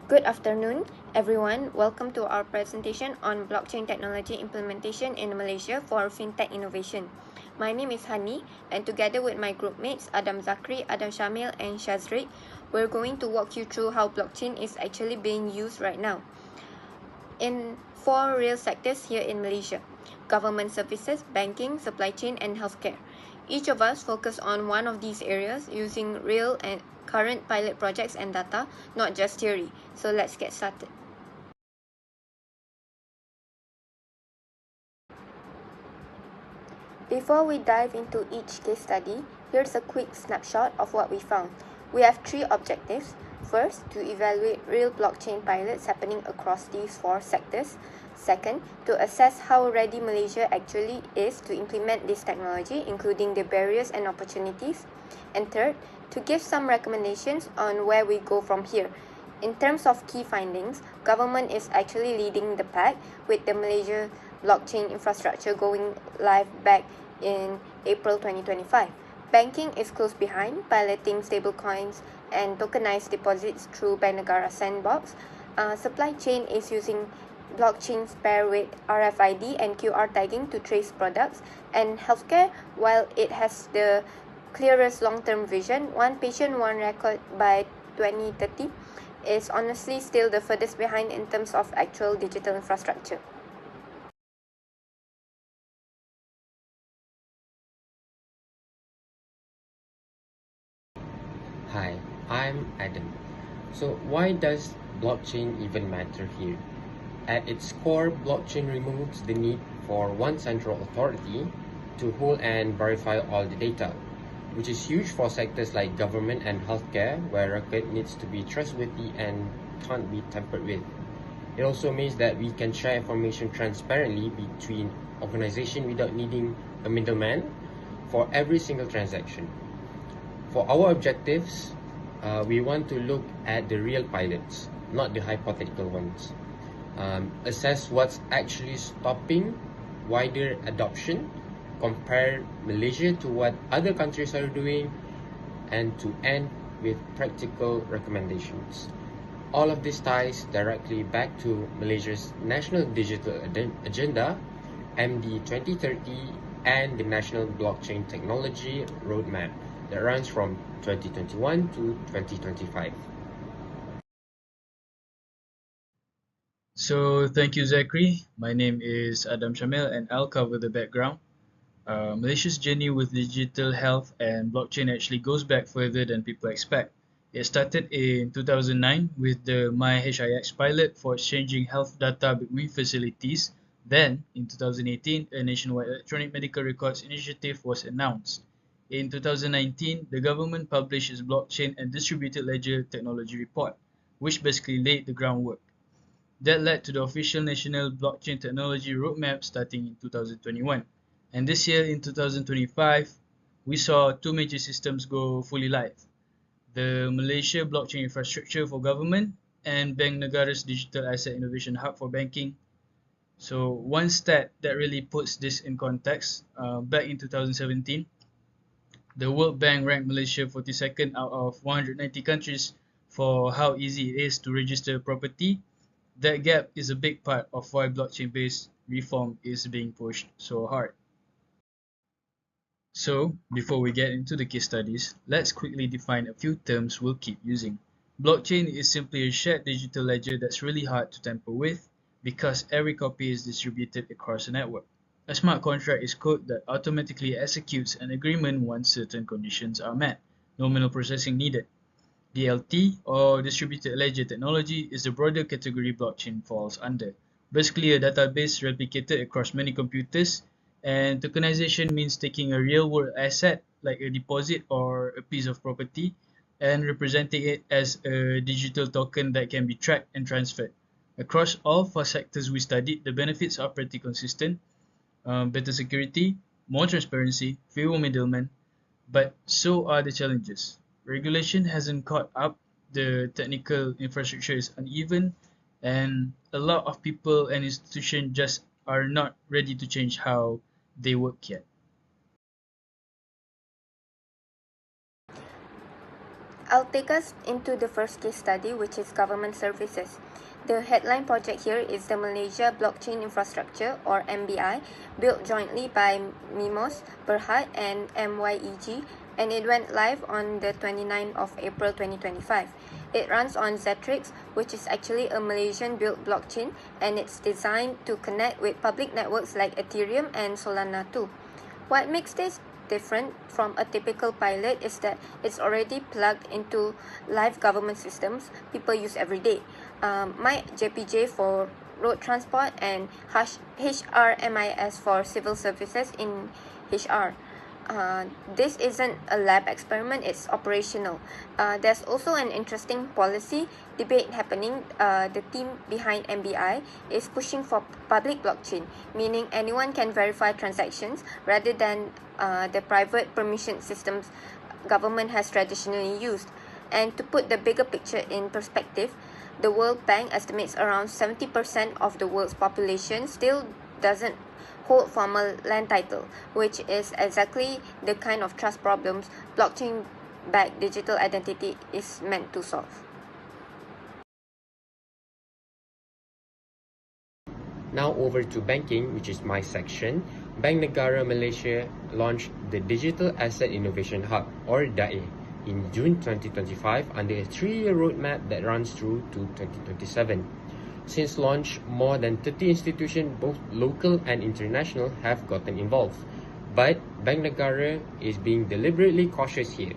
Good afternoon, everyone. Welcome to our presentation on blockchain technology implementation in Malaysia for Fintech innovation. My name is Hani, and together with my group mates Adam Zakri, Adam Shamil, and Shazri, we're going to walk you through how blockchain is actually being used right now in four real sectors here in Malaysia: government services, banking, supply chain, and healthcare. Each of us focus on one of these areas using real and current pilot projects and data, not just theory. So let's get started. Before we dive into each case study, here's a quick snapshot of what we found. We have three objectives. First, to evaluate real blockchain pilots happening across these four sectors. Second, to assess how ready Malaysia actually is to implement this technology, including the barriers and opportunities. And third, to give some recommendations on where we go from here. In terms of key findings, government is actually leading the pack with the Malaysia blockchain infrastructure going live back in April 2025. Banking is close behind, piloting stablecoins and tokenized deposits through Bank Negara Sandbox. Supply chain is using blockchains paired with RFID and QR tagging to trace products. And healthcare, while it has the clearest long-term vision, one patient, one record by 2030, is honestly still the furthest behind in terms of actual digital infrastructure. Hi, I'm Adam. So, why does blockchain even matter here? At its core, blockchain removes the need for one central authority to hold and verify all the data, which is huge for sectors like government and healthcare, where record needs to be trustworthy and can't be tampered with. It also means that we can share information transparently between organizations without needing a middleman for every single transaction. For our objectives, we want to look at the real pilots, not the hypothetical ones. Assess what's actually stopping wider adoption, compare Malaysia to what other countries are doing, and to end with practical recommendations. All of this ties directly back to Malaysia's National Digital Agenda, MD 2030, and the National Blockchain Technology Roadmap that runs from 2021 to 2025. So thank you, Zachary. My name is Adam Shamil, and I'll cover the background. Malaysia's journey with digital health and blockchain actually goes back further than people expect. It started in 2009 with the MyHIX pilot for exchanging health data between facilities. Then, in 2018, a nationwide electronic medical records initiative was announced. In 2019, the government published its blockchain and distributed ledger technology report, which basically laid the groundwork. That led to the official National Blockchain Technology Roadmap starting in 2021. And this year in 2025, we saw two major systems go fully live: the Malaysia Blockchain Infrastructure for Government and Bank Negara's Digital Asset Innovation Hub for Banking. So one stat that really puts this in context, back in 2017, the World Bank ranked Malaysia 42nd out of 190 countries for how easy it is to register property. That gap is a big part of why blockchain-based reform is being pushed so hard. So, before we get into the case studies, let's quickly define a few terms we'll keep using. Blockchain is simply a shared digital ledger that's really hard to tamper with because every copy is distributed across a network. A smart contract is code that automatically executes an agreement once certain conditions are met. No manual processing needed. DLT, or distributed ledger technology, is the broader category blockchain falls under. Basically a database replicated across many computers, and tokenization means taking a real world asset like a deposit or a piece of property and representing it as a digital token that can be tracked and transferred. Across all four sectors we studied, the benefits are pretty consistent: better security, more transparency, fewer middlemen, but so are the challenges. Regulation hasn't caught up, the technical infrastructure is uneven, and a lot of people and institutions just are not ready to change how they work yet. I'll take us into the first case study, which is government services. The headline project here is the Malaysia Blockchain Infrastructure, or MBI, built jointly by MIMOS, Berhad, and MYEG, and it went live on the 29th of April 2025. It runs on Zetrix, which is actually a Malaysian-built blockchain, and it's designed to connect with public networks like Ethereum and Solana too. What makes this different from a typical pilot is that it's already plugged into live government systems people use every day. My JPJ for road transport and HRMIS for civil services in HR. This isn't a lab experiment, it's operational. There's also an interesting policy debate happening. The team behind MBI is pushing for public blockchain, meaning anyone can verify transactions rather than the private permission systems government has traditionally used. And to put the bigger picture in perspective, the World Bank estimates around 70% of the world's population still doesn't hold formal land title, which is exactly the kind of trust problems blockchain-backed digital identity is meant to solve. Now over to banking, which is my section. Bank Negara Malaysia launched the Digital Asset Innovation Hub, or DAE, in June 2025 under a 3-year roadmap that runs through to 2027. Since launch, more than 30 institutions, both local and international, have gotten involved. But Bank Negara is being deliberately cautious here.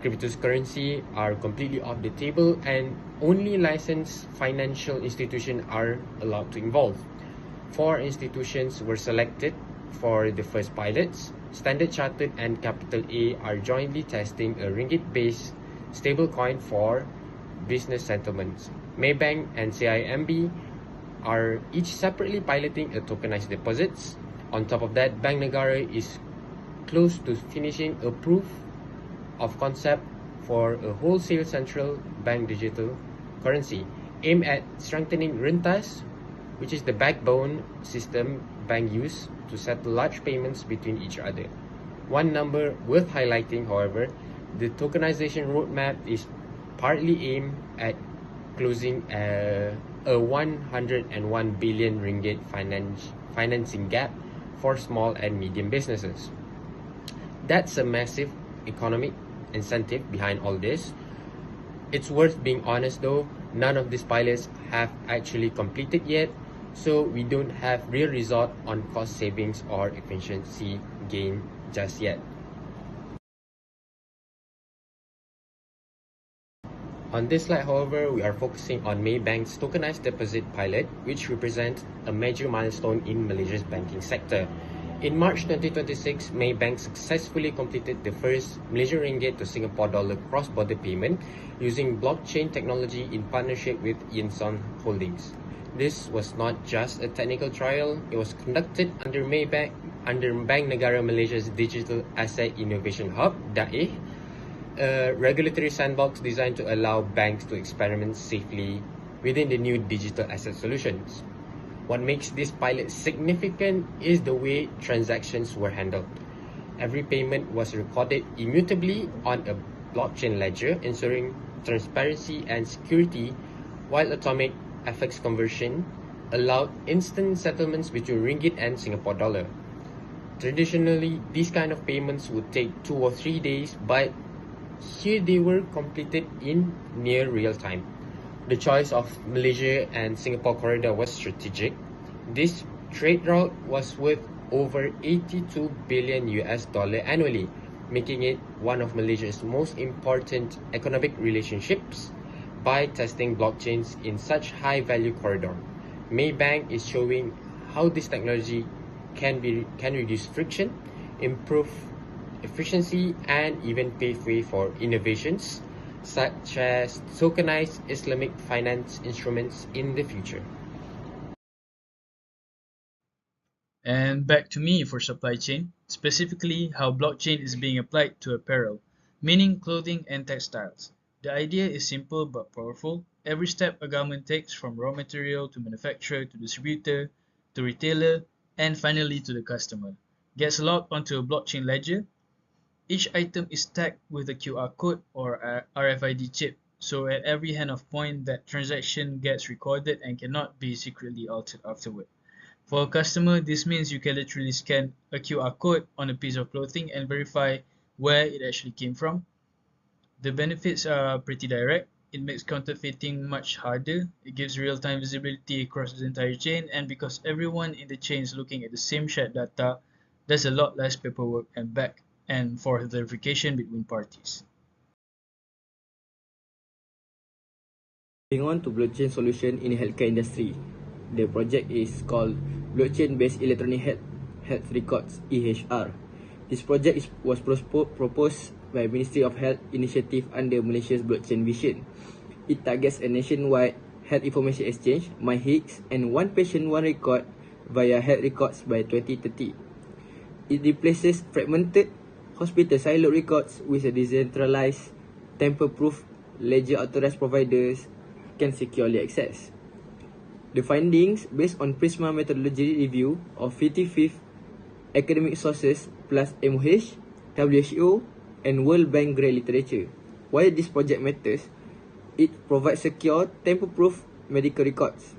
Cryptocurrency are completely off the table and only licensed financial institutions are allowed to involve. 4 institutions were selected for the first pilots. Standard Chartered and Capital A are jointly testing a ringgit-based stablecoin for business settlements. Maybank and CIMB are each separately piloting a tokenized deposits. On top of that, Bank Negara is close to finishing a proof of concept for a wholesale central bank digital currency aimed at strengthening rentas, which is the backbone system bank use to settle large payments between each other. One number worth highlighting, however, the tokenization roadmap is partly aimed at closing a 101 billion ringgit financing gap for small and medium businesses. That's a massive economic incentive behind all this. It's worth being honest though, none of these pilots have actually completed yet, so we don't have real result on cost savings or efficiency gain just yet. On this slide, however, we are focusing on Maybank's tokenized deposit pilot, which represents a major milestone in Malaysia's banking sector. In March 2026, Maybank successfully completed the first Malaysian ringgit to Singapore dollar cross-border payment using blockchain technology in partnership with Yinson Holdings. This was not just a technical trial, it was conducted under Bank Negara Malaysia's Digital Asset Innovation Hub, DAE, a regulatory sandbox designed to allow banks to experiment safely within the new digital asset solutions. What makes this pilot significant is the way transactions were handled. Every payment was recorded immutably on a blockchain ledger, ensuring transparency and security, while atomic FX conversion allowed instant settlements between ringgit and Singapore dollar. Traditionally, these kind of payments would take 2 or 3 days, but here they were completed in near real time. The choice of Malaysia and Singapore corridor was strategic. This trade route was worth over 82 billion US dollar annually, making it one of Malaysia's most important economic relationships. By testing blockchains in such high value corridor, Maybank is showing how this technology can reduce friction, improve efficiency, and even pave way for innovations such as tokenized Islamic finance instruments in the future. And back to me for supply chain, specifically how blockchain is being applied to apparel, meaning clothing and textiles. The idea is simple but powerful. Every step a garment takes, from raw material to manufacturer to distributor to retailer and finally to the customer, gets logged onto a blockchain ledger. Each item is tagged with a QR code or a RFID chip, so at every handoff point that transaction gets recorded and cannot be secretly altered afterward. For a customer, this means you can literally scan a QR code on a piece of clothing and verify where it actually came from. The benefits are pretty direct. It makes counterfeiting much harder. It gives real-time visibility across the entire chain, and because everyone in the chain is looking at the same shared data, there's a lot less paperwork and back and forth verification between parties. Moving on to blockchain solution in the healthcare industry. The project is called Blockchain-Based Electronic Health Records (EHR). This project was proposed by Ministry of Health initiative under Malaysia's blockchain vision. It targets a nationwide health information exchange, MyHIX, and one patient, one record via health records by 2030. It replaces fragmented hospital silo records with a decentralized, tamper-proof ledger authorized providers can securely access. The findings, based on Prisma methodology review of 55 academic sources plus MOH, WHO, and World Bank grade literature. Why this project matters? It provides secure, tamper-proof medical records.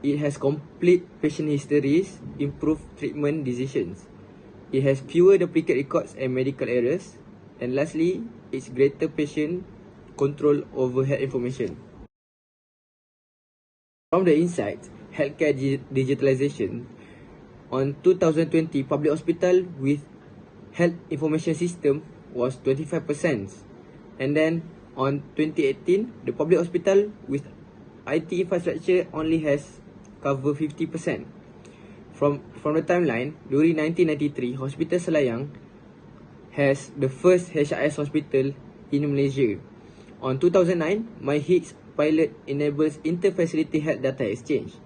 It has complete patient histories, improved treatment decisions. It has fewer duplicate records and medical errors. And lastly, it's greater patient control over health information. From the insights, healthcare digitalization, on 2020, public hospital with health information system was 25%. And then on 2018, the public hospital with IT infrastructure only has covered 50%. From the timeline, during 1993, Hospital Selayang has the first HIS hospital in Malaysia. On 2009, MyHIX pilot enables inter-facility health data exchange.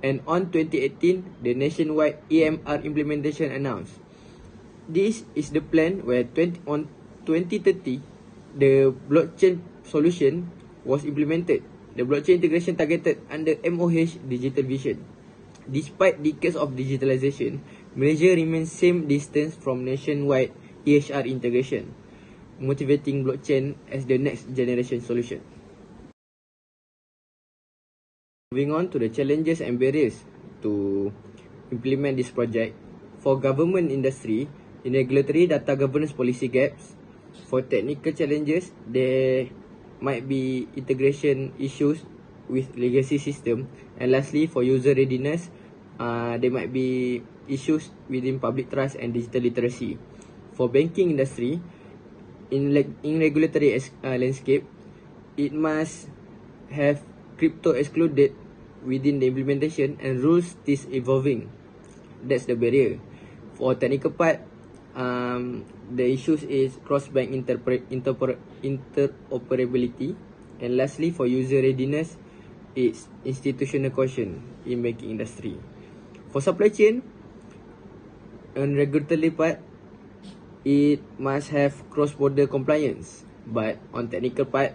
And on 2018, the nationwide EMR implementation announced. This is the plan where on 2030, the blockchain solution was implemented. The blockchain integration targeted under MOH Digital Vision. Despite decades of digitalization, Malaysia remains same distance from nationwide EHR integration, motivating blockchain as the next generation solution. Moving on to the challenges and barriers to implement this project. For government industry, in regulatory data governance policy gaps. For technical challenges, there might be integration issues with legacy system. And lastly, for user readiness, there might be issues within public trust and digital literacy. For banking industry, in regulatory landscape, it must have crypto excluded within the implementation and rules is evolving. That's the barrier. For technical part, the issues is cross-bank interoperability. And lastly, for user readiness, it's institutional caution in banking industry. For supply chain, on regulatory part, it must have cross-border compliance. But on technical part,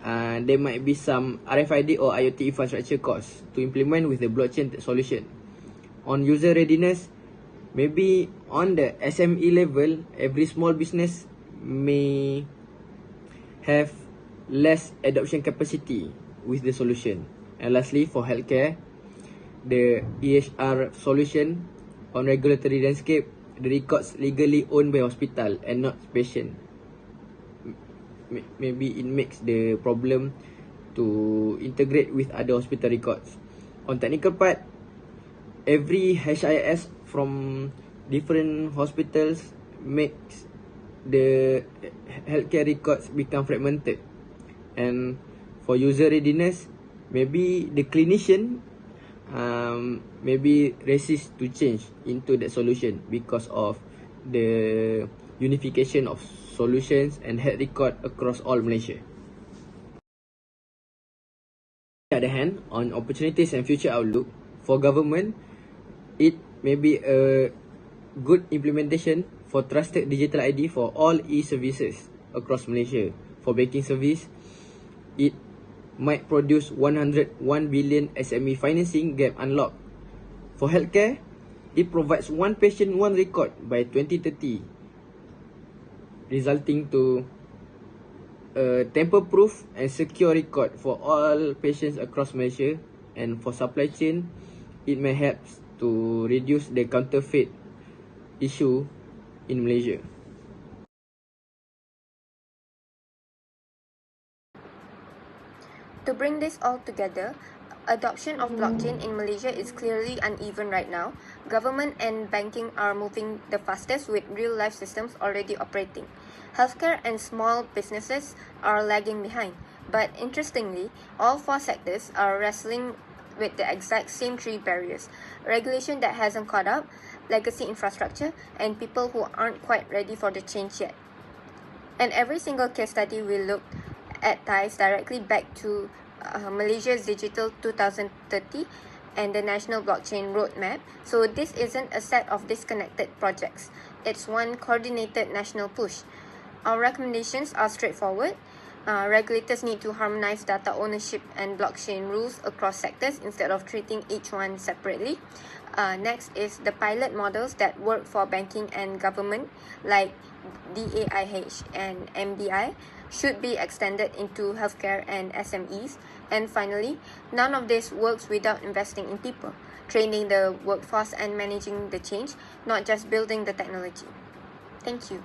there might be some RFID or IoT infrastructure costs to implement with the blockchain solution. On user readiness, maybe on the SME level, every small business may have less adoption capacity with the solution. And lastly, for healthcare, the EHR solution on regulatory landscape, the records legally owned by hospital and not patient. Maybe it makes the problem to integrate with other hospital records. On technical part, every HIS from different hospitals makes the healthcare records become fragmented. And for user readiness, maybe the clinician maybe resist to change into that solution because of the unification of solutions and health record across all Malaysia. On the other hand, on opportunities and future outlook, for government, it may be a good implementation for trusted digital ID for all e-services across Malaysia. For banking service, it might produce 101 billion SME financing gap unlocked. For healthcare, it provides one patient, one record by 2030. resulting to a tamper-proof and secure record for all patients across Malaysia. And for supply chain, it may help to reduce the counterfeit issue in Malaysia. To bring this all together, adoption of blockchain in Malaysia is clearly uneven right now. Government and banking are moving the fastest with real-life systems already operating. Healthcare and small businesses are lagging behind. But interestingly, all four sectors are wrestling with the exact same three barriers: regulation that hasn't caught up, legacy infrastructure, and people who aren't quite ready for the change yet. And every single case study we looked at ties directly back to Malaysia's Digital 2030 and the National Blockchain Roadmap. So this isn't a set of disconnected projects. It's one coordinated national push. Our recommendations are straightforward. Regulators need to harmonize data ownership and blockchain rules across sectors instead of treating each one separately. Next is the pilot models that work for banking and government, like DAIH and MBI, should be extended into healthcare and SMEs. And finally, none of this works without investing in people, training the workforce and managing the change, not just building the technology. Thank you.